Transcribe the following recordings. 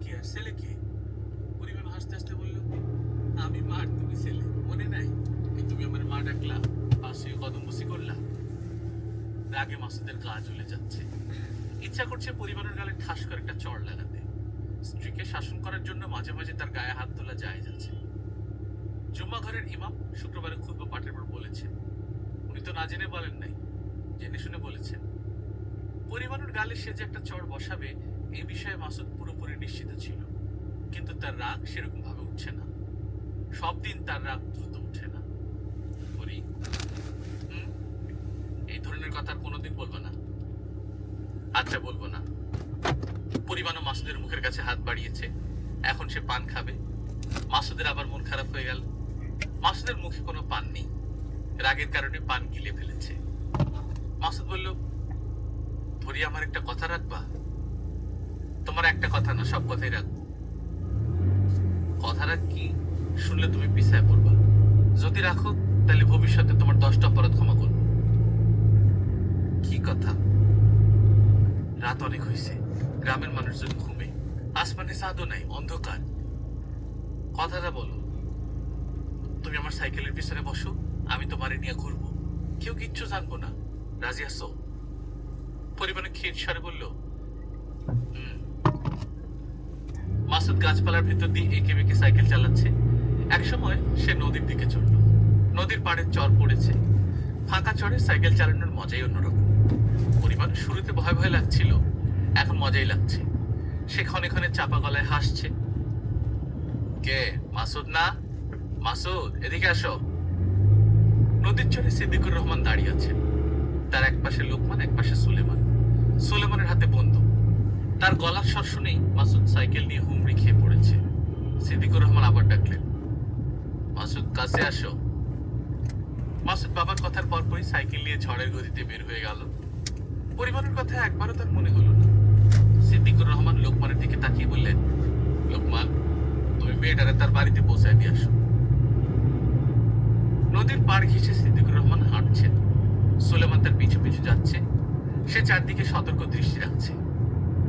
কি আর ছেলে কে? পরিবার হাসতে হাসতে বলল, আমি মার, তুমি ছেলে, মনে নাই? এই তুমি আমার মা ডাকলা, পাশে কদম বসি করলা। রাগে মাসুদের গা জ্বলে যাচ্ছে। ইচ্ছা করছে পরিবারের গালে ঠাস করে একটা চড় লাগাতে। স্ত্রীকে শাসন করার জন্য মাঝে মাঝে তার গায়ে হাত তোলা যায় যাচ্ছে। জুম্মা ঘরের ইমাম শুক্রবারে খুতবা পাঠের পর বলেছেন, উনি তো না জেনে বলেন নাই, জেনে শুনে বলেছেন। পরিবারের গালে সে যে একটা চড় বসাবে এই বিষয়ে মাসুদ পুরোপুরি নিশ্চিত ছিল, কিন্তু তার রাগ সেরকম ভাবে উঠছে না। সব দিন তার রাগ দ্রুত উঠে না। পরি, এই ধরনের কথা আর কোনোদিন বলবো না। আচ্ছা, বলবো না। পরিবারও মাসুদের মুখের কাছে হাত বাড়িয়েছে, এখন সে পান খাবে। মাসুদের আবার মন খারাপ হয়ে গেল। মাসুদের মুখে কোনো পান নেই, রাগের কারণে পান গিলে ফেলেছে। মাসুদ বলল, ধরি আমার একটা কথা রাখবা? তোমার একটা কথা না, সব কথাই রাখবো। কথাটা কি শুনলে তুমি পিছায় পড়বা। যদি রাখো তাহলে ভবিষ্যতে তোমার 10টা অপরাধ ক্ষমা করবো। কি কথা? রাত অনেক হয়েছে, গ্রামের মানুষজন ঘুমে, আসমানে চাঁদও নাই, অন্ধকার। কথাটা বলো। তুমি আমার সাইকেলের পিছনে বসো, আমি তোমারে নিয়ে ঘুরবো, কেউ কিচ্ছু জানবো না। রাজি আছো? পরিবারে ক্ষীর স্বরে বলল, মাসুদ গাছপালার ভেতর দিয়ে এঁকে বেঁকে সাইকেল চালাচ্ছে। একসময় সে নদীর দিকে চড়ল। নদীর পাড়ে চর পড়েছে। ফাঁকা চরে সাইকেল চালানোর মজাই অন্যরকম। পরিবার শুরুতে ভয় ভয় লাগছিল, এখন মজাই লাগছে। সে ক্ষণে ক্ষণে চাপা গলায় হাসছে। কে? মাসুদ না? মাসুদ, এদিকে আসো। নদীর চরে সিদ্দিকুর রহমান দাঁড়িয়ে আছেন। তার এক পাশে লোকমান, এক পাশে সুলেমান। সুলেমানের হাতে বন্দুক। তার গলার স্বর শুনেই মাসুদ সাইকেল নিয়ে হুমড়ি খেয়ে পড়েছে। সিদ্দিকুর রহমান আবার ডাকলেন, মাসুদ, কাছে আসো। মাসুদ বাবার কথার পরপরই সাইকেল নিয়ে ঝড়ের গতিতে বের হয়ে গেল। পরিবারের কথা একবারও তার মনে হলো না। সিদ্দিকুর রহমান লোকমানের দিকে তাকিয়ে বললেন, লোকমান, তুমি মেয়েটারে তার বাড়িতে পৌঁছায় দিয়ে আসো। নদীর পাড় ঘেঁষে সিদ্দিকুর রহমান হাঁটছেন। সুলেমান তার পিছু পিছু যাচ্ছে। সে চারদিকে সতর্ক দৃষ্টি রাখছে।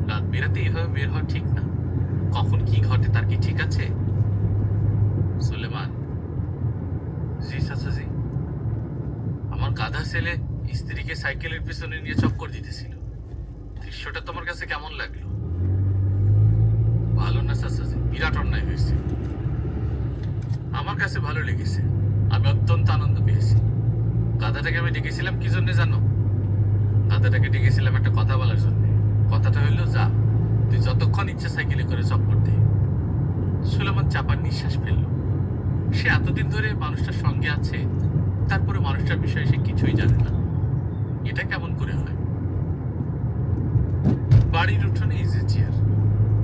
রাত বেরাতে এভাবে বের হওয়া ঠিক না। কখন কি ঘটে তার কি ঠিক আছে? সুলেমান, জি চাচাজি। আমার গাধা ছেলে স্ত্রীকে সাইকেলের পিছনে নিয়ে চক্কর দিতেছিল। দৃশ্যটা তোমার কাছে কেমন লাগলো? ভালো না চাচাজি, বিরাট অন্যায় হয়েছে। আমার কাছে ভালো লেগেছে, আমি অত্যন্ত আনন্দ পেয়েছি। গাধাটাকে আমি ডেকেছিলাম কি জন্য জানো? গাধাটাকে ডেকেছিলাম একটা কথা বলার জন্য। কথাটা হইল, যা, তুই যতক্ষণ ইচ্ছে সাইকেলে করে চক্কর দে। সুলেমান চাপার নিঃশ্বাস ফেলল। সে এতদিন ধরে মানুষটার সঙ্গে আছে, তারপরে মানুষটার বিষয়ে সে কিছুই জানে না। এটা কেমন করে হয়? বাড়ির উঠোনে ইজি চেয়ার।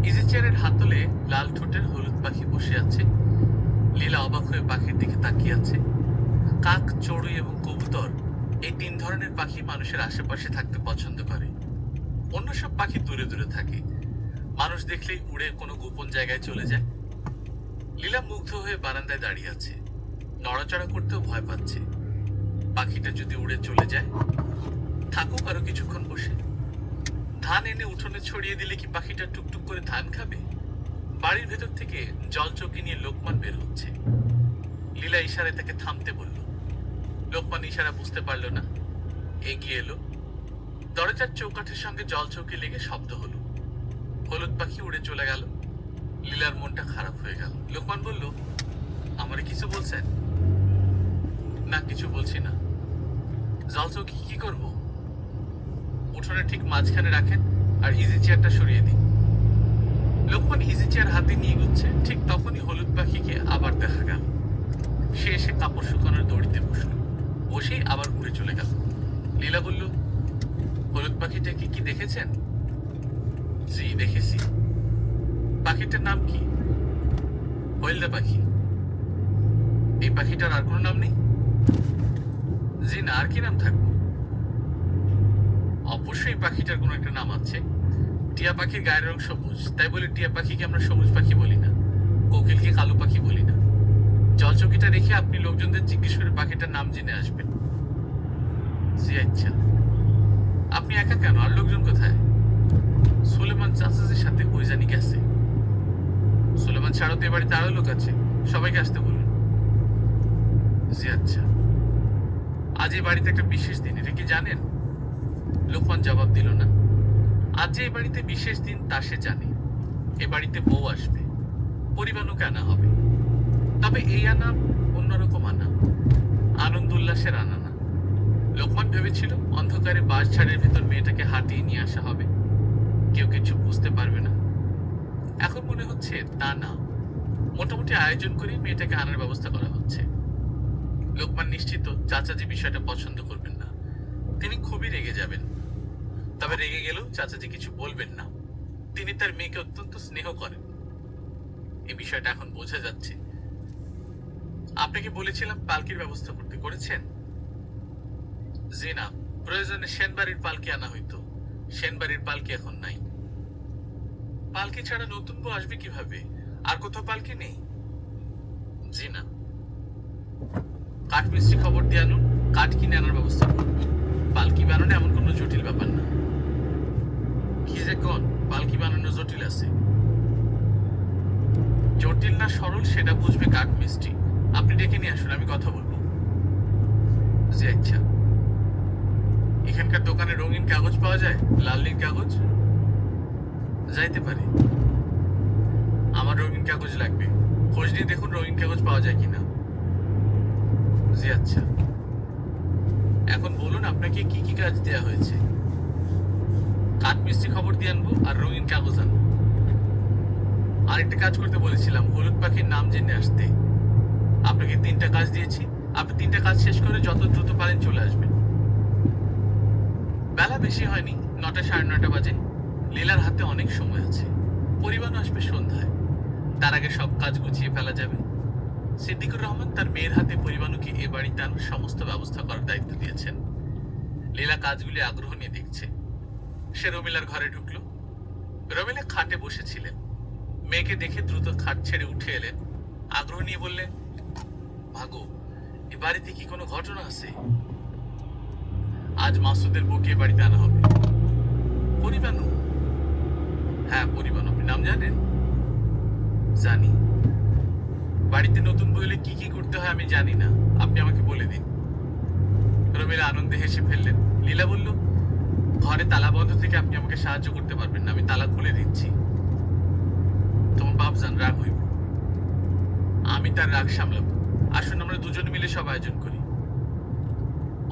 ইজি চেয়ারের হাতলে লাল ঠোঁটের হলুদ পাখি বসে আছে। লীলা অবাক হয়ে পাখির দিকে তাকিয়ে আছে। কাক, চড়ুই এবং কবুতর, এই 3 ধরনের পাখি মানুষের আশেপাশে থাকতে পছন্দ করে। অন্য সব পাখি দূরে দূরে থাকে, মানুষ দেখলেই উড়ে কোনো গোপন জায়গায় চলে যায়। লীলা মুগ্ধ হয়ে বারান্দায় দাঁড়িয়ে আছে, নড়াচড়া করতেও ভয় পাচ্ছে। পাখিটা যদি উড়ে চলে যায়? থাকুক আরো কিছুক্ষণ বসে। ধান এনে উঠোনে ছড়িয়ে দিলে কি পাখিটা টুকটুক করে ধান খাবে? বাড়ির ভেতর থেকে জল চৌকি নিয়ে লোকমান বের হচ্ছে। লীলা ইশারায় তাকে থামতে বলল। লোকমান ইশারা বুঝতে পারল না, এগিয়ে এলো। দরজার চৌকাঠের সঙ্গে জল চৌকি লেগে শব্দ হলো। হলুদ পাখি উড়ে চলে গেল। লীলার মনটা খারাপ হয়ে গেল। লোকমান বলল, আমারে কিছু বলছেন? না, কিছু বলছি না। জল চৌকি কি করবো? উঠোনে ঠিক মাঝখানে রাখেন আর ইজি চেয়ারটা সরিয়ে দিন। লোকমান ইজি চেয়ার হাতে নিয়ে গুচ্ছে, ঠিক তখনই হলুদ পাখিকে আবার দেখা গেল। সে এসে কাপড় শুকানোর দড়িতে বসল, বসেই আবার উড়ে চলে গেল। লীলা বলল, হলুদ পাখিটাকে কি দেখেছেন? জি, দেখেছি। পাখিটার নাম কি? হলদা পাখি। এই পাখিটার আর কোনো নাম নেই? জি না, আর কি নাম থাকবো? অবশ্যই পাখিটার কোনো একটা নাম আছে। টিয়া পাখির গায়ের রং সবুজ, তাই বলে টিয়া পাখিকে আমরা সবুজ পাখি বলি না, কোকিলকে কালো পাখি বলি না। জলচৌকিটা রেখে আপনি লোকজনদের জিজ্ঞেস করে পাখিটার নাম জেনে আসবেন। জি আচ্ছা। আপনি একা কেন? আর লোকজন কোথায়? সুলেমান চাচাজির সাথে কই জানি গেছে। ছাড়ো তো, এ বাড়িতে আরো লোক আছে, সবাইকে আসতে বলুন। জি আচ্ছা। আজ এই বাড়িতে একটা বিশেষ দিন, এটা কি জানেন? লোকমান জবাব দিল না। আজ যে এই বাড়িতে বিশেষ দিন তা সে জানে। এ বাড়িতে বউ আসবে, পরিবারকে আনা হবে। তবে এই আনা অন্যরকম আনা, আনন্দ উল্লাসের আনা না। লোকমান ভেবেছিল অন্ধকারে বাস ঝাড়ের ভেতর মেয়েটাকে হাঁটিয়ে নিয়ে আসা হবে, কেউ কিছু বুঝতে পারবে না। এখন মনে হচ্ছে তা না, মোটামুটি আয়োজন করে মেয়েটাকে আনার ব্যবস্থা করা হচ্ছে। লোকমান নিশ্চিত চাচাজি বিষয়টা পছন্দ করবেন না, তিনি খুবই রেগে যাবেন। তবে রেগে গেলেও চাচাজি কিছু বলবেন না, তিনি তার মেয়েকে অত্যন্ত স্নেহ করেন। এই বিষয়টা এখন বোঝা যাচ্ছে। আপনাকে বলেছিলাম পালকির ব্যবস্থা করতে, করেছেন? জি না, প্রয়োজনে সেনবাড়ির পালকি আনা হইতো, সেনবাড়ির পালকি এখন নাই। পালকি ছাড়া নতুন বউ আসবে কিভাবে? আর কোথাও পালকি নেই? জি না। কাঠ মিস্ত্রি খবর দিয়ে আনুন, কাঠ কিনে আনার ব্যবস্থা করুন। পালকি বানানো এমন কোনো জটিল ব্যাপার না। কি যে কোন, পালকি বানানো জটিল আছে? জটিল না সরল সেটা বুঝবে কাঠ মিস্ত্রি। আপনি ডেকে নিয়ে আসুন, আমি কথা বলবো। জি আচ্ছা। এখানকার দোকানে রঙিন কাগজ পাওয়া যায়? লাল নীল কাগজ? যাইতে পারে। আমার রঙিন কাগজ লাগবে, খোঁজ নিয়ে দেখুন রঙিন কাগজ পাওয়া যায় কিনা। জি আচ্ছা। এখন বলুন আপনাকে কি কি কাজ দেয়া হয়েছে? কাঠ মিস্ত্রি খবর দিয়ে আনবো আর রঙিন কাগজ আনবো। আরেকটা কাজ করতে বলেছিলাম, হলুদ পাখির নাম জেনে আসতে। আপনাকে 3টা কাজ দিয়েছি, আপনি 3টা কাজ শেষ করে যত দ্রুত পারেন চলে আসবেন। বেলা বেশি হয়নি, 9টা 9:30 বাজে। লীলার হাতে অনেক সময় আছে, পরিবার আসবে সন্ধ্যায়, তার আগে সব কাজ গুছিয়ে ফেলা যাবে। সিদ্দিকুর রহমান তার মেয়ের হাতে পরিবানুকে এ বাড়িতে আনার সমস্ত ব্যবস্থা করার দায়িত্ব দিয়েছেন। লীলা কাজগুলি আগ্রহ নিয়ে দেখছে। সে রমিলার ঘরে ঢুকলো। রমিলা খাটে বসেছিলেন, মেয়েকে দেখে দ্রুত খাট ছেড়ে উঠে এলেন, আগ্রহ নিয়ে বললেন, ভাগো, এ বাড়িতে কি কোনো ঘটনা আছে? আজ মাসুদের বউকে এ বাড়িতে আনা হবে। পরিবানু? হ্যাঁ পরিবানু। আপনি নাম জানেন? জানি। বাড়িতে নতুন বউ এলে কি কি করতে হয় আমি জানি না, আপনি আমাকে বলে দিন। রমিলা আনন্দে হেসে ফেললেন। লীলা বলল, ঘরে তালা বন্ধ থেকে আপনি আমাকে সাহায্য করতে পারবেন না, আমি তালা খুলে দিচ্ছি। তোমার বাপজান রাগ হইব। আমি তার রাগ সামলাবো। আসুন আমরা দুজন মিলে সব আয়োজন করি।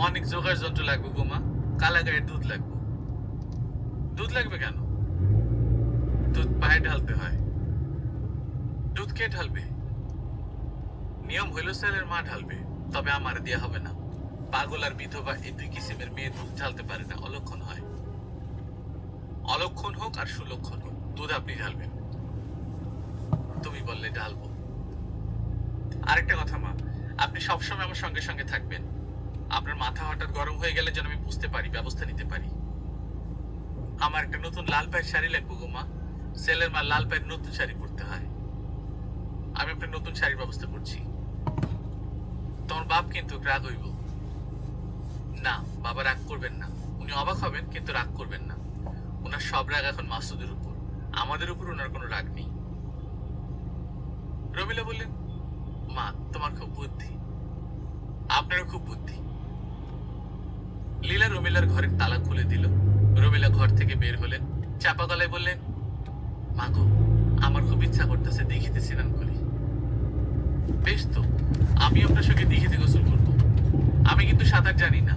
অনেক জোগাড় যন্ত্র লাগবে গো মা, কালা গায়ের দুধ লাগবে। দুধ লাগবে কেন? দুধ পায়ে ঢালতে হয়। দুধ কে ঢালবে? নিয়ম হইল স্যারের মা ঢালবে, তবে আমার দেয়া হবে না। পাগল আর বিধবা এই 2 কিসিমের মেয়ে দুধ ঢালতে পারে না, অলক্ষণ হয়। অলক্ষণ হোক আর সুলক্ষণ হোক, দুধ আপনি ঢালবেন। তুমি বললে ঢালবো। আরেকটা কথা মা, আপনি সবসময় আমার সঙ্গে সঙ্গে থাকবেন। আপনার মাথা হঠাৎ গরম হয়ে গেলে যেন আমি বুঝতে পারি, ব্যবস্থা নিতে পারি। আমার একটা নতুন লাল পায়ের শাড়ি লাগবে গো মা, ছেলের মা লাল পায়ের নতুন শাড়ি পরতে হয়। আমি আপনার নতুন শাড়ির ব্যবস্থা করছি। তোমার বাপ কিন্তু রাগ হইব না। বাবা রাগ করবেন না, উনি অবাক হবেন কিন্তু রাগ করবেন না। ওনার সব রাগ এখন মাসুদের উপর, আমাদের উপর ওনার কোনো রাগ নেই। রমিলা বললেন, মা তোমার খুব বুদ্ধি, আপনারও খুব বুদ্ধি। লীলা রমিলার ঘরের তালা খুলে দিল। রমিলা ঘর থেকে বের হলেন, চাপা গলায় বললেন, মা গো, আমার খুব ইচ্ছা করতেছে দিঘিতে স্নান করি। বেশ তো, আমি আপনার সঙ্গে দিঘিতে গোসল করবো। আমি কিন্তু সাঁতার জানি না।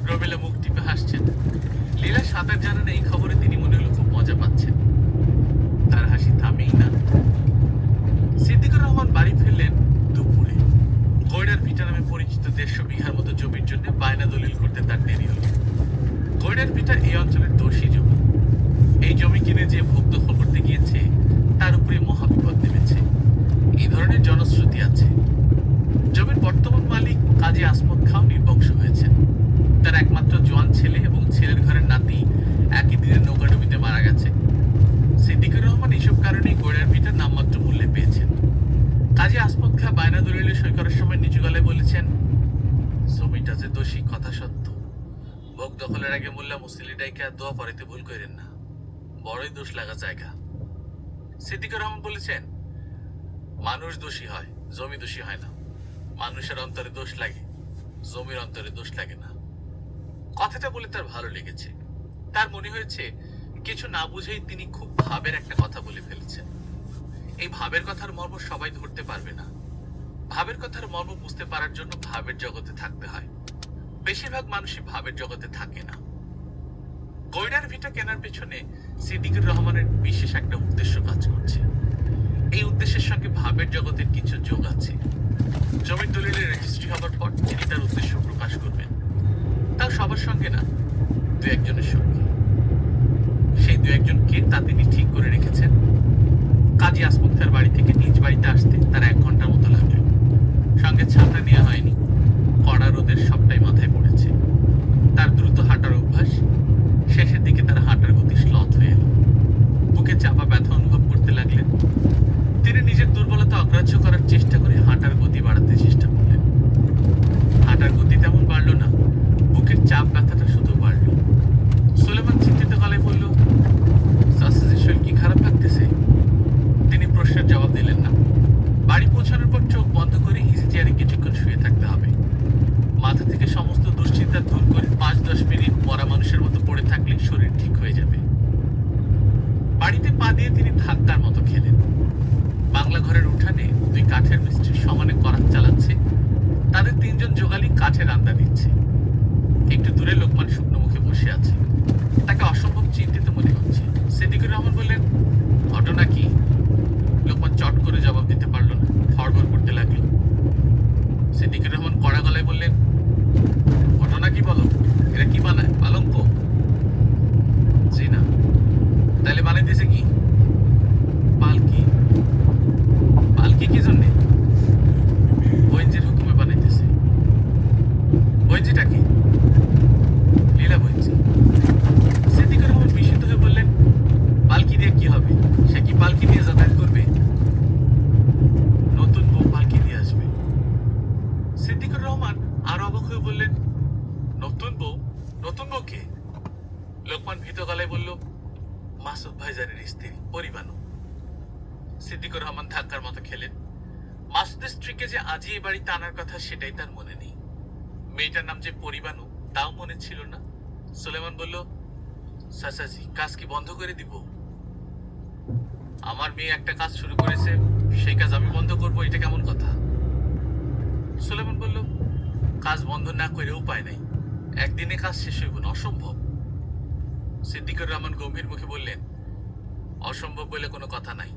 রমিলা মুখ টিপে হাসছেন। লীলা সাঁতার জানেন এই খবরে তিনি মনে হলো খুব মজা পাচ্ছেন। তার হাসি থামেই না। সিদ্দিকুর রহমান বাড়ি ফিরলেন দুপুরে। গৈড়ার ভিটা নামে পরিচিত 150 বিঘার মতো জমির জন্য বায়না দলিল করতে তার দেরি হল। গৈড়ার ভিটা এই অঞ্চলের দোষী জমি। এই জমি কিনে যে ভোগ দখল করতে গিয়েছে তার উপরে মহাবিপদ নেমেছে, এই ধরনের জনশ্রুতি আছে। জমির বর্তমান মালিক কাজী আসমত খাও নির্বংশ হয়েছেন। তার একমাত্র জোয়ান ছেলে এবং ছেলের ঘরের নাতি একই দিনে নৌকাডুবিতে মারা গেছে। সিদ্দিকুর রহমান এইসব কারণেই গৈড়ার ভিটার নামমাত্র মূল্যে পেয়েছেন। কাজী আসমত খা বায়না দলিলে সই করার সময় নিচু গলায় বলেছেন, জমিটা যে দোষী কথা সত্য, ভোগ দখলের আগে মোল্লা মুসলি ডাইকা দোয়া পড়াইতে ভুল করেন না, বড়ই দোষ লাগা জায়গা। সিদ্দিকুর রহমান বলেছেন, মানুষ দোষী হয়, জমি দোষী হয় না। মানুষের অন্তরে দোষ লাগে, জমির অন্তরে দোষ লাগে না। কথাটা বলে তার ভালো লেগেছে। তার মনে হয়েছে কিছু না বুঝেই তিনি খুব ভাবের একটা কথা বলে ফেলেছেন। এই ভাবের কথার মর্ম সবাই ধরতে পারবে না। ভাবের কথার মর্ম বুঝতে পারার জন্য ভাবের জগতে থাকতে হয়। বেশিরভাগ মানুষই ভাবের জগতে থাকে না। গয়নার ভিটা কেনার পেছনে সিদ্দিকুর রহমানের বিশেষ একটা উদ্দেশ্য কাজ করছে। এই উদ্দেশ্যের সঙ্গে ভাবের জগতের কিছু যোগ আছে। জমির দলিলের রেজিস্ট্রি হবার পর তিনি তার উদ্দেশ্য প্রকাশ করবেন, তাও সবার সঙ্গে না, দু একজনের সঙ্গে। সেই দু একজনকে তা তিনি ঠিক করে রেখেছেন। কাজী আসমুক্তার বাড়ি থেকে নিজ বাড়িতে আসতে তার 1 ঘন্টার মতো লাগলো। সঙ্গে ছাতা নেওয়া হয়নি, কড়া রোদের সবটাই মাথায় পড়েছে। তার দ্রুত হাঁটার অভ্যাস। শেষের দিকে তার হাঁটার গতি শ্লথ হয়ে এলো। বুকে চাপা ব্যথা অনুভব করতে লাগলেন। তিনি নিজের দুর্বলতা অগ্রাহ্য করার চেষ্টা করে হাঁটার গতি বাড়াতে চেষ্টা করলেন। হাঁটার গতি তেমন বাড়ল না, বুকের চাপ ব্যথাটা শুধু বাড়ল। সুলেমান চিন্তিত গলায় বলল, সাসেজের শরীর কি খারাপ লাগতেছে? তিনি প্রশ্নের জবাব দিলেন না। বাড়ি পৌঁছানোর পর চোখ বন্ধ করে ইজি চেয়ারে কিছুক্ষণ শুয়ে থাকতে হবে। মাথা থেকে সমস্ত দুশ্চিন্তা দূর করে 5-10 মিনিট মরা মানুষের মতো পড়ে থাকলে শরীর ঠিক হয়ে যাবে। বাড়িতে পা দিয়ে তিনি ধাক্কার মতো খেলেন। বাংলা ঘরের উঠানে 2 কাঠের মিস্ত্রি সমানে করাত চালাচ্ছে। তাদের 3 জন যোগালী কাঠের আন্দা দিচ্ছে। একটু দূরে লোকমান শুকনো মুখে বসে আছে। তাকে অসম্ভব চিন্তিত মনে হচ্ছে। সিদ্দিকুর রহমান বললেন, ঘটনা কি? লোকমান চট করে জবাব দিতে পারল না, ফড়ফড় করতে লাগলো। সিদ্দিকুর রহমান কড়া গলায় বললেন, ঘটনা কি বলো? এরা কি বানায়, পালঙ্ক? জি না। তাহলে বানাইতেছে কি? পালকি। পালকি কি জন্যে? বইঞ্জির হুকুমে বানাইতেছে। বইঞ্জিটা কি? লীলা বইঞ্জি। সিদ্দিকুর রহমান বিস্মিত হয়ে বললেন, পালকি দিয়ে কি হবে? সে কি পালকি দিয়ে যাতায়াত করবে? নতুন বউ পালকি দিয়ে আসবে। সিদ্দিকুর রহমান আরো অবাক হয়ে বললেন, নতুন বউ? নতুন বউ কে? লোকমান ভীত গলায় বলল, মাসুদ ভাইজানের স্ত্রী পরিবানু। সিদ্দিকুর রহমান ধাক্কার মতো খেলেন। মাসুদের স্ত্রীকে যে আজই এই বাড়িতে আনার কথা সেটাই তার মনে নেই। মেয়েটার নাম যে পরিবানু তাও মনে ছিল না। সুলেমান বলল, চাচাজি, কাজ কি বন্ধ করে দিব? আমার মেয়ে একটা কাজ শুরু করেছে, সেই কাজ আমি বন্ধ করবো, এটা কেমন কথা? সুলেমান বলল, কাজ বন্ধ না করে উপায় নাই, একদিনে কাজ শেষ হইব না, অসম্ভব। সিদ্দিকুর রহমান গম্ভীর মুখে বললেন, অসম্ভব বলে কোনো কথা নাই।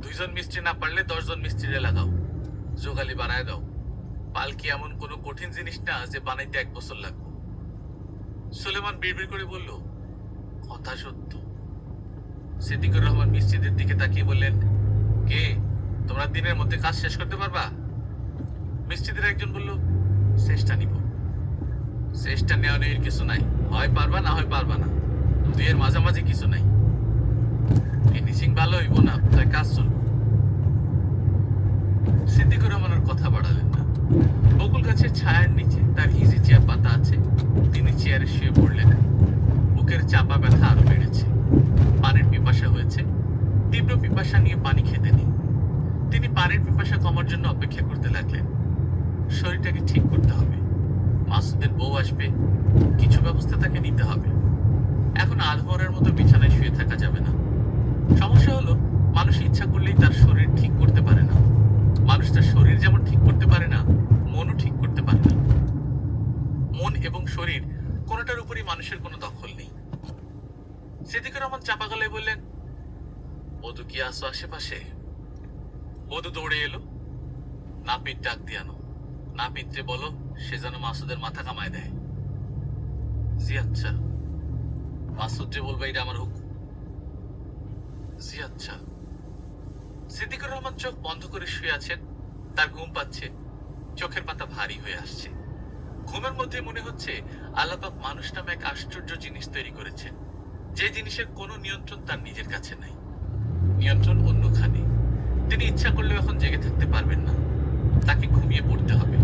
2 জন মিস্ত্রি না পারলে 10 জন মিস্ত্রিরে লাগাও, যোগালি বাড়ায় দাও। পালকি এমন কোনো কঠিন জিনিস না যে বানাইতে 1 বছর লাগবে। সুলেমান বিড়বিড় করে বলল, কথা সত্য। সিদ্দিকুর রহমান মিস্ত্রিদের দিকে তাকিয়ে বললেন, কে তোমরা দিনের মধ্যে কাজ শেষ করতে পারবা? মিস্ত্রিদের একজন বলল, চেষ্টা নিব। চেষ্টা নেওয়া নেই কিছু নাই, হয় পারবা না হয় পারবা না, 2 এর মাঝামাঝি কিছু নাই। ফিনিশিং ভালো হইব না, তাই কাজ চলবে। সিদ্দিকুর রহমানের কথা বাড়ালেন না। বকুল গাছের ছায়ার নিচে তার ইজি চেয়ার পাতা আছে। তিনি চেয়ারে শুয়ে পড়লেন। বুকের চাপা ব্যথা আরো বেড়েছে। পানির পিপাসা হয়েছে। তীব্র পিপাসা নিয়ে পানি খেতে নেই। তিনি পানির পিপাসা কমার জন্য অপেক্ষা করতে লাগলেন। শরীরটাকে ঠিক করতে হবে। মাসুদের বউ আসবে, কিছু ব্যবস্থা তাকে নিতে হবে। এখন আধমরার মতো বিছানায় শুয়ে থাকা যাবে না। সমস্যা হলো, মানুষ ইচ্ছা করলেই তার শরীর ঠিক করতে পারে না। মানুষ তার শরীর যেমন ঠিক করতে পারে না, মনও ঠিক করতে পারে না। মন এবং শরীর কোনোটার উপরই মানুষের কোনো দখল নেই। সিদ্দিকুর রহমান চাপা গলায় বললেন, বধূ কি আসো আশেপাশে? বধূ দৌড়ে এলো। নাপিত ডাক দিয়ে আনো। নাপিতরে বলো সে যেন মাসুদের মাথা কামায় দেয়। জি আচ্ছা। মাসুদরে বলবে এটা আমার হুকুম। জি আচ্ছা। সিদ্দিকুর রহমান চোখ বন্ধ করে শুয়ে আছেন। তার ঘুম পাচ্ছে। চোখের পাতা ভারী হয়ে আসছে। ঘুমের মধ্যে মনে হচ্ছে আল্লাপাক মানুষ নামে এক আশ্চর্য জিনিস তৈরি করেছেন, যে জিনিসের কোনো নিয়ন্ত্রণ তার নিজের কাছে নাই। নিয়ন্ত্রণ অন্যখানে। তিনি ইচ্ছা করলেও এখন জেগে থাকতে পারবেন না, তাকে ঘুমিয়ে পড়তে হবে।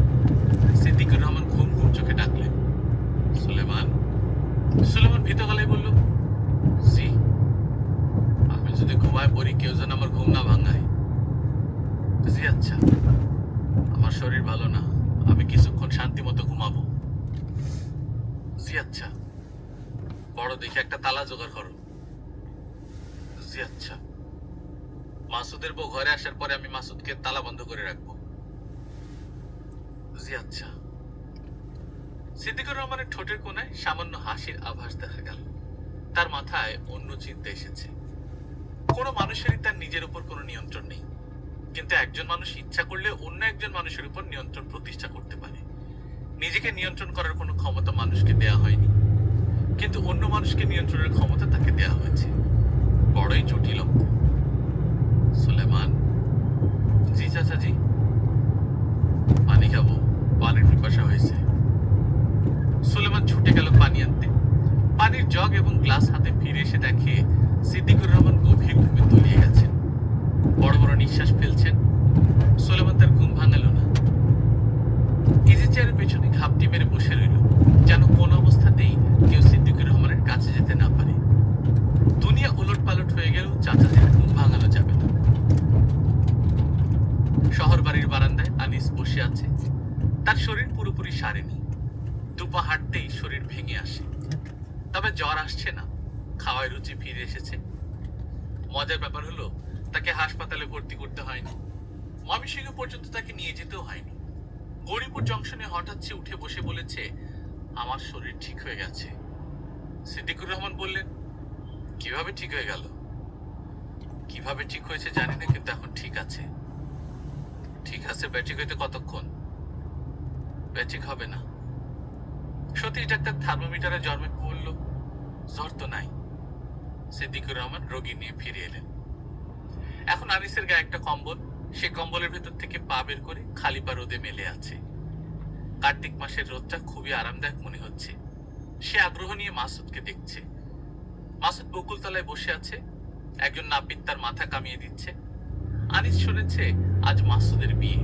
সিদ্দিকুর রহমান ঘুম ঘুম চোখে ডাকলেন, সুলেমান। সুলেমান ভীত গলায় বলল, জি। আমি যদি ঘুমায় পড়ি কেউ যেন আমার ঘুম না ভাঙায়। জি আচ্ছা, আমার শরীর ভালো না, আমি কিছুক্ষণ শান্তি মতো ঘুমাবো। জি আচ্ছা, বড় দেখে একটা তালা জোগাড় করো। জি আচ্ছা, মাসুদের বউ ঘরে আসার পরে আমি মাসুদকে তালা বন্ধ করে রাখবো। জি আচ্ছা। সিদ্দিকুর রহমানের ঠোঁটের কোণায় সামান্য হাসির আভাস দেখা গেল। তার মাথায় অন্য চিন্তা এসেছে। কোনো মানুষেরই তার নিজের উপর কোনো নিয়ন্ত্রণ নেই, কিন্তু একজন মানুষ ইচ্ছা করলে অন্য একজন মানুষের উপর নিয়ন্ত্রণ প্রতিষ্ঠা করতে পারে। নিজেকে নিয়ন্ত্রণ করার কোনো ক্ষমতা মানুষকে দেয়া হয়নি, কিন্তু অন্য মানুষকে নিয়ন্ত্রণের ক্ষমতা তাকে দেয়া হয়েছে। বড়ই জটিল অঙ্ক। সুলেমান। জি চাচাজি। পানি খাবো, পানির পিপাসা হয়েছে। সুলেমান ছুটে গেল পানি আনতে। পানির জগ এবং গ্লাস হাতে ফিরে এসে দেখে সিদ্দিকুর রহমান গভীর ঘুমে তলিয়ে গেছেন। বড় বড় নিঃশ্বাস ফেলছেন। সুলেমান তার ঘুম ভাঙালো না। ইজি চেয়ারের পেছনে ঘাপটি মেরে বসে রইল, যেন কোন অবস্থাতেই কেউ সিদ্দিকুর রহমানের কাছে যেতে না পারে। দুনিয়া উলট পালট হয়ে গেলেও চাচাদের ঘুম ভাঙানো যাবে না। শহর বাড়ির বারান্দায় আনিস বসে আছে। তার শরীর পুরোপুরি সারেনি। দুপা হাঁটতেই শরীর ভেঙে আসে, তবে জ্বর আসছে না। খাওয়ায় রুচি ফিরে এসেছে। মজার ব্যাপার হলো, তাকে হাসপাতালে ভর্তি করতে হয়নি। ময়মনসিংহ পর্যন্ত তাকে নিয়ে যেতেও হয়নি। গৌরীপুর জংশনে হঠাৎ সে উঠে বসে বলেছে, আমার শরীর ঠিক হয়ে গেছে। সিদ্দিকুর রহমান বললেন, কিভাবে ঠিক হয়ে গেল? কিভাবে ঠিক হয়েছে জানি না, কিন্তু এখন ঠিক আছে। ঠিক আছে, ব্যাট্রিক হইতে কতক্ষণ? ব্যাট্রিক হবে না। সতীশ ডাক্তার থার্মোমিটারে জ্বর পড়ল, জ্বর তো নাই। সিদ্দিকুর রহমান রোগী নিয়ে ফিরে এলেন। এখন আনিসের গায়ে একটা কম্বল। সে কম্বলের ভেতর থেকে পা বের করে খালি পা রোদে মেলে আছে। কার্তিক মাসের রোদটা খুবই আরামদায়ক মনে হচ্ছে। সে আগ্রহ নিয়ে মাসুদকে দেখছে। মাসুদ বকুলতলায় বসে আছে। একজন নাপিত তার মাথা কামিয়ে দিচ্ছে। আনিস শুনেছে আজ মাসুদের বিয়ে।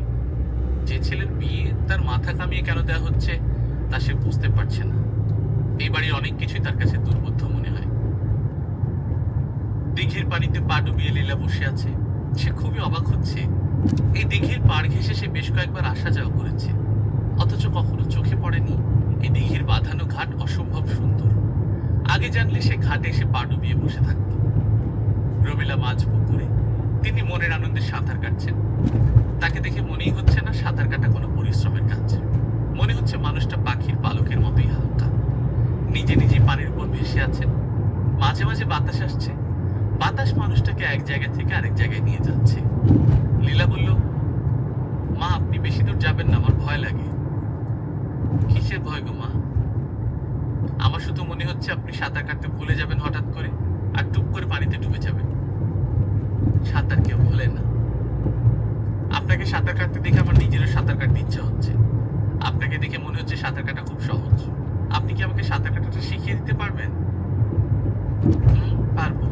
যে ছেলের বিয়ে তার মাথা কামিয়ে কেন দেওয়া হচ্ছে তা সে বুঝতে পারছে না। এই বাড়ির অনেক কিছুই তার কাছে দুর্বোধ্য মনে হয়। দিঘির পানিতে পা ডুবিয়ে লীলা বসে আছে। সে খুবই অবাক হচ্ছে। এই দিঘির পাড় ঘেঁষে সে বেশ কয়েকবার আসা যাওয়া করেছে, অথচ কখনো চোখে পড়েনি এই দিঘির বাঁধানো ঘাট অসম্ভব সুন্দর। আগে জানলে সে ঘাটে এসে পা ডুবিয়ে বসে থাকত। রমিলা মাঝ পুকুরে। তিনি মনের আনন্দে সাঁতার কাটছেন। তাকে দেখে মনেই হচ্ছে না সাঁতার কাটা কোনো পরিশ্রমের কাজ। মনে হচ্ছে মানুষটা পাখির পালকের মতোই হালকা। নিজে নিজে পানির উপর ভেসে আছেন। মাঝে মাঝে বাতাস আসছে। বাতাস মানুষটাকে এক জায়গা থেকে আরেক জায়গায় নিয়ে যাচ্ছে। লীলা বলল, মা আপনি বেশি দূর যাবেন না, আমার ভয় লাগে। কিসের ভয় গো মা? আমার শুধু মনে হচ্ছে আপনি সাঁতার কাটতে ভুলে যাবেন হঠাৎ করে, আর টুপ করে পানিতে ডুবে যাবেন। সাঁতার কেউ ভুলে না। আপনাকে সাঁতার কাটতে দেখে আমার নিজেরও সাঁতার কাটতে ইচ্ছা হচ্ছে। আপনাকে দেখে মনে হচ্ছে সাঁতার কাটা খুব সহজ। আপনি কি আমাকে সাঁতার কাটাটা শিখিয়ে দিতে পারবেন? পারবো।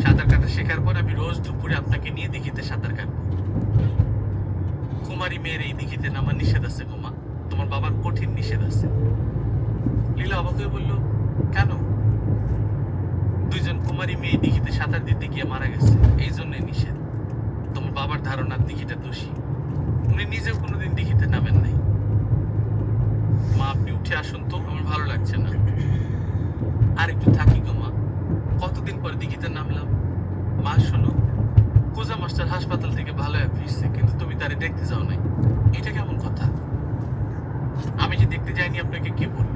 সাঁতার কাটা শেখার পর আমি রোজ দুপুরে আপনাকে নিয়ে দিঘিতে সাঁতার কাটবো। কুমারী মেয়ের এই দিঘিতে নামা নিষেধ আছে গোমা, তোমার বাবার কঠিন নিষেধ আছে। লীলা অবাক হয়ে বলল, কেন? দুইজন কুমারী মেয়ে দিঘিতে সাঁতার দিতে গিয়ে মারা গেছে, এই জন্যই নিষেধ। তোমার বাবার ধারণার দিঘিটা দোষী। উনি নিজেও কোনোদিন দিঘিতে নামেন নাই। মা আপনি উঠে আসুন তো, আমার ভালো লাগছে না। আর একটু থাকি গো মা, কতদিন পর দিঘিতে নামলাম। মা শোনো, কোজা মাস্টার হাসপাতাল থেকে ভালো হয়ে ফিরছে, কিন্তু তুমি তারে দেখতে যাও নাই। এটা কেমন কথা? আমি যে দেখতে যাইনি আপনাকে কে বলল?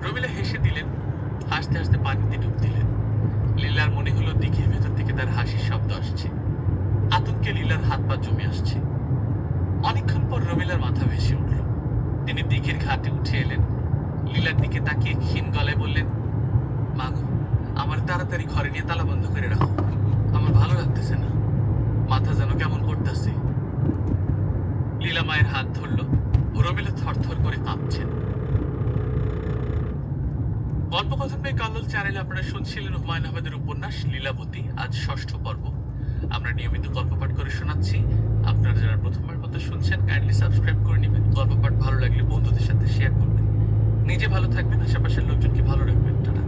রমিলা হেসে দিলেন। হাসতে হাসতে পানিতে ডুব দিলেন। লীলার মনে হলো দিঘির ভেতর থেকে তার হাসির শব্দ আসছে। আতঙ্কে লীলার হাত পা জমে আসছে। অনেকক্ষণ পর রমিলার মাথা ভেসে উঠল। তিনি দিঘির ঘাটে উঠে এলেন। লীলার দিকে তাকিয়ে ক্ষীণ গলায় বললেন, মা গো, আমার তাড়াতাড়ি ঘরে নিয়ে তালা বন্ধ করে রাখো, আমার ভালো লাগতেছে না, মাথা যেন কেমন করতেছে। লীলা মায়ের হাত ধরল। রমিলা থরথর করে কাঁপছেন। গল্পকথন কাল্লোল চ্যানেলে আপনারা শুনছিলেন হুমায়ুন আহমেদের উপন্যাস লীলাবতী, আজ ৬ষ্ঠ পর্ব। আমরা নিয়মিত গল্প পাঠ করে শোনাচ্ছি। আপনারা যারা প্রথমবার মতো শুনছেন, কাইন্ডলি সাবস্ক্রাইব করে নেবেন। গল্প পাঠ ভালো লাগলে বন্ধুদের সাথে শেয়ার করবেন। নিজে ভালো থাকবেন, আশেপাশের লোকজনকে ভালো রাখবেন। Tata.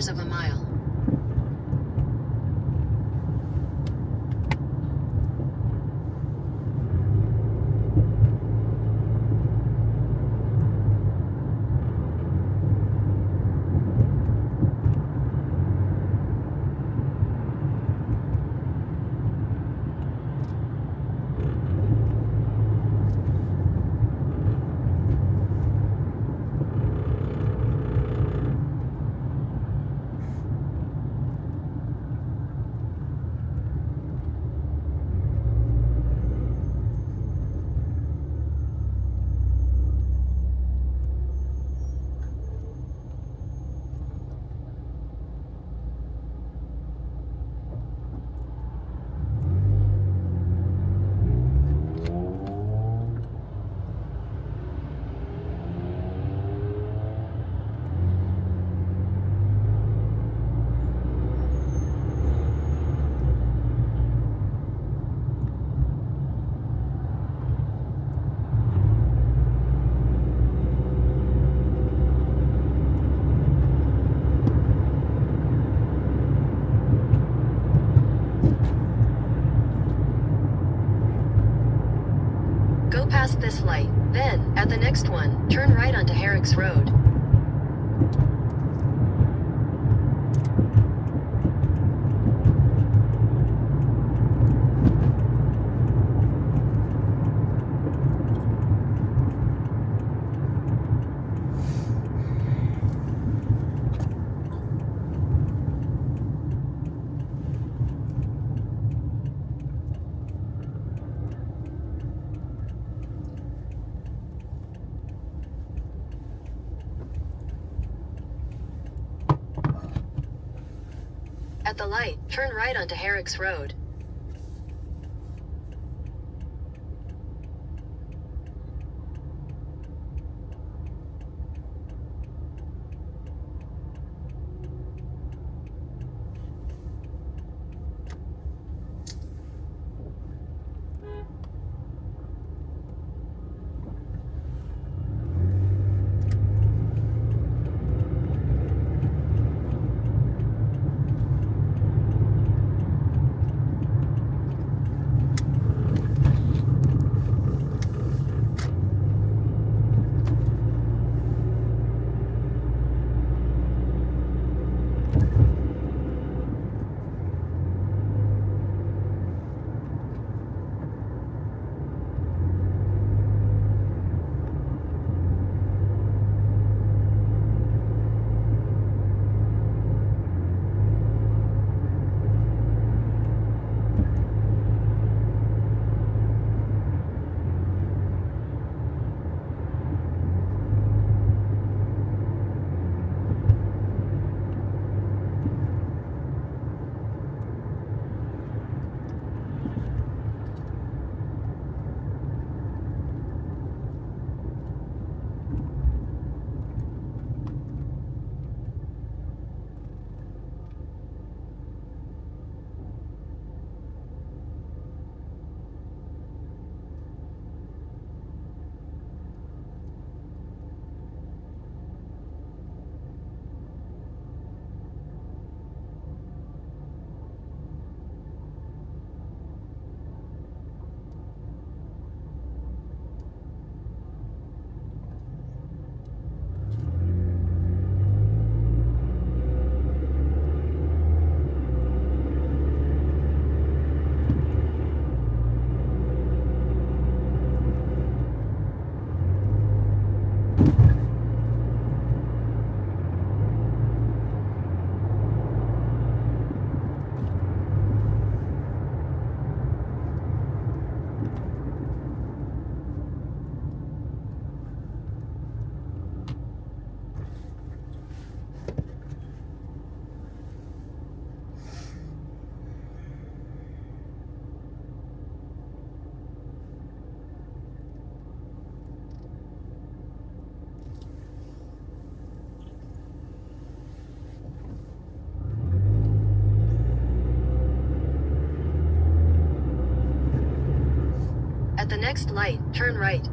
3/4 of a mile. Go past this light, then, at the next one, turn right onto Herrick's Road. At the light, turn right onto Herrick's Road. At the next light, turn right.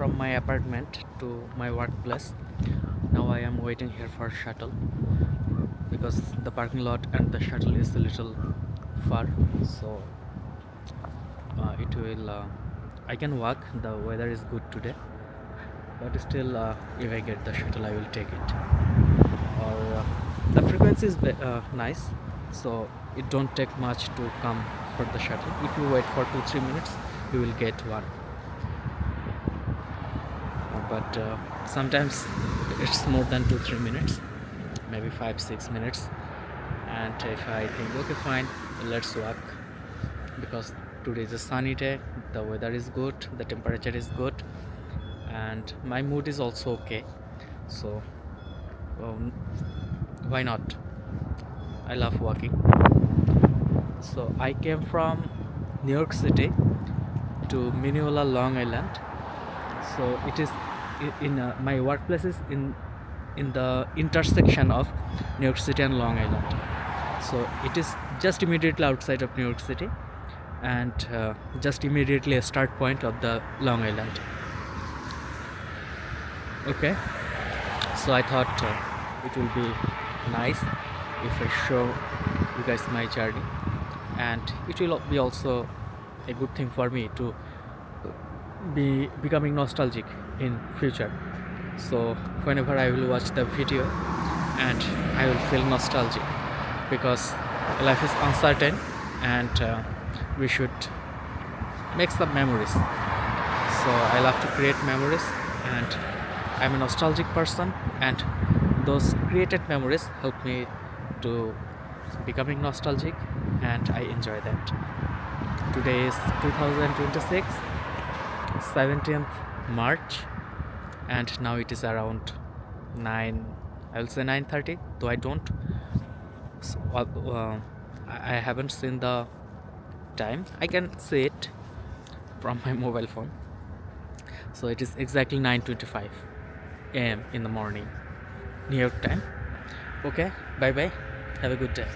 from my apartment to my workplace. Now I am waiting here for shuttle because the parking lot and the shuttle is a little far, so it will I can walk. The weather is good today, but still if I get the shuttle I will take it. Or the frequency is nice, so it don't take much to come for the shuttle. If you wait for 2-3 minutes you will get one, but sometimes it's more than 2-3 minutes, maybe 5-6 minutes. And if I think okay fine, let's walk, because today is a sunny day, the weather is good, the temperature is good, and my mood is also okay, so why not? I love walking. So I came from New York City to Mineola, Long Island. So it is in my workplace is in the intersection of New York City and Long Island. So it is just immediately outside of New York City, and just immediately a start point of the Long Island. Okay, so I thought it will be nice if I show you guys my journey, and it will be also a good thing for me to be becoming nostalgic in future. So whenever I will watch the video, and I will feel nostalgic, because life is uncertain, and we should make some memories. So I love to create memories, and I'm a nostalgic person, and those created memories help me to becoming nostalgic, and I enjoy that. Today is 2026, 17th March, and now it is around 9, I will say 9:30, though I don't I haven't seen the time. I can see it from my mobile phone. So it is exactly 9:25 a.m. in the morning, New York time. Okay, bye bye, have a good day.